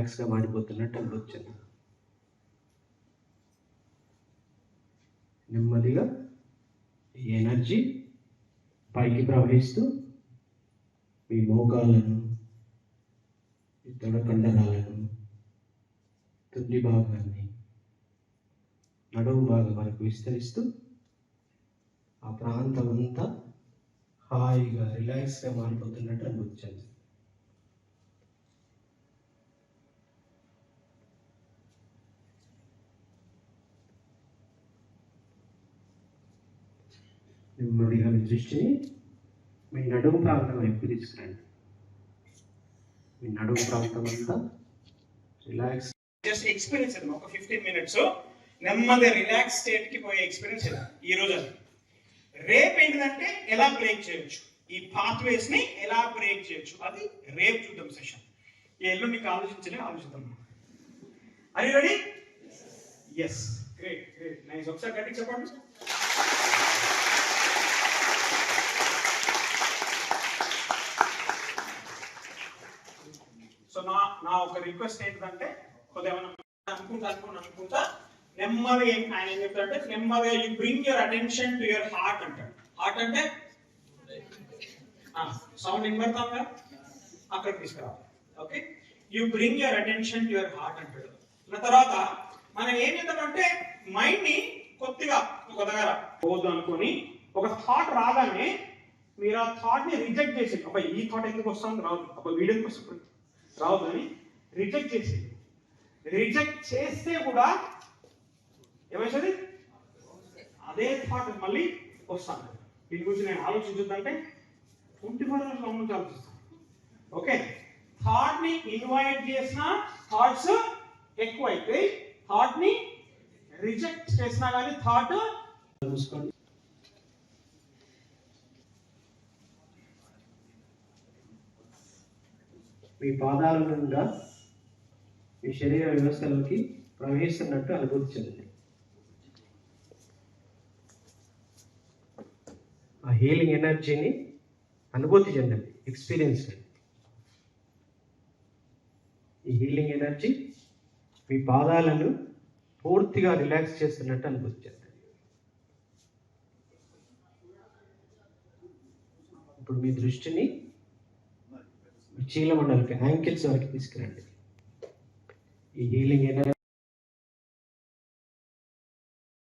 రిలాక్స్గా మారిపోతున్నట్టు అనిపించింది. నెమ్మదిగా ఈ ఎనర్జీ పైకి ప్రవహిస్తూ మీ మోకాళ్ళను, ఈ తొడకండరాలను, తుండి భాగాన్ని, నడుము భాగం వరకు విస్తరిస్తూ ఆ ప్రాంతం అంతా హాయిగా రిలాక్స్గా మారిపోతున్నట్టు అనిపించింది. నెమ్మదిగా మీ దృష్టిని మీ నడుము ప్రాంతం వైపు తీసుకురండి. మీ నడుము ప్రాంతం అంతా రిలాక్స్. జస్ట్ ఎక్స్పీరియన్స్ అది ఒక 15 minutes నెమ్మది రిలాక్స్ స్టేట్ కి పోయే ఎక్స్పీరియన్స్ ఈ రోజు. రేపు ఏంటంటే ఎలా బ్రేక్ చేయొచ్చు, ఈ పాత్వేస్ ని ఎలా బ్రేక్ చేయొచ్చు, అది రేపు చూద్దాం సెషన్. ఈ ఎల్లుండికి ఆలోచిద్దాం. Are you ready? Yes, great great, nice. ఒకసారి గట్టిగా చెప్పండి. సో నా ఒక రిక్వెస్ట్ ఏంటంటే కొద్దిగా అనుకుంటా నెమ్మది ఆయన ఏం చెప్తాడంటే నెమ్మదిగా you bring your attention to your heart అంటాడు. హార్ట్ అంటే సౌండ్ వినబడతాంగా, అక్కడ తీసుకురావాలి. Okay, you bring your attention to your heart అంటాడు. తర్వాత మనం ఏం చేద్దామంటే మైండ్ ని కొద్దిగా ఒక దగ్గర పోదు అనుకొని ఒక థాట్ రాగానే మీరు ఆ థాట్ ని రిజెక్ట్ చేసి ఈ థాట్ ఎందుకు వస్తుంది రాదు, వీడియో కోసం రావద్దు అని రిజెక్ట్ చేసి, రిజెక్ట్ చేస్తే కూడా ఏమైతుంది, అదే థాట్ మళ్ళీ వస్తాను. దీని గురించి నేను ఆలోచించొద్దంటే 24 hours నుంచి ఆలోచిస్తాను. ఓకే, థాట్ ని ఇన్వైట్ చేసిన థాట్స్ ఎక్కువైతే, థాట్ ని రిజెక్ట్ చేసినా కానీ థాట్ చూసుకోండి. మీ పాదాల నుండి మీ శరీర వ్యవస్థలోకి ప్రవహిస్తున్నట్టు అనుభూతి చెందండి. ఆ హీలింగ్ ఎనర్జీని అనుభూతి చెందండి, ఎక్స్పీరియన్స్ చేయండి. ఈ హీలింగ్ ఎనర్జీ మీ పాదాలను పూర్తిగా రిలాక్స్ చేస్తున్నట్టు అనుభూతి చెందండి. ఇప్పుడు మీ దృష్టిని చీలమండలకి, యాంకిల్స్ వరకు తీసుకురండి. ఈ హీలింగ్ ఎనర్జీ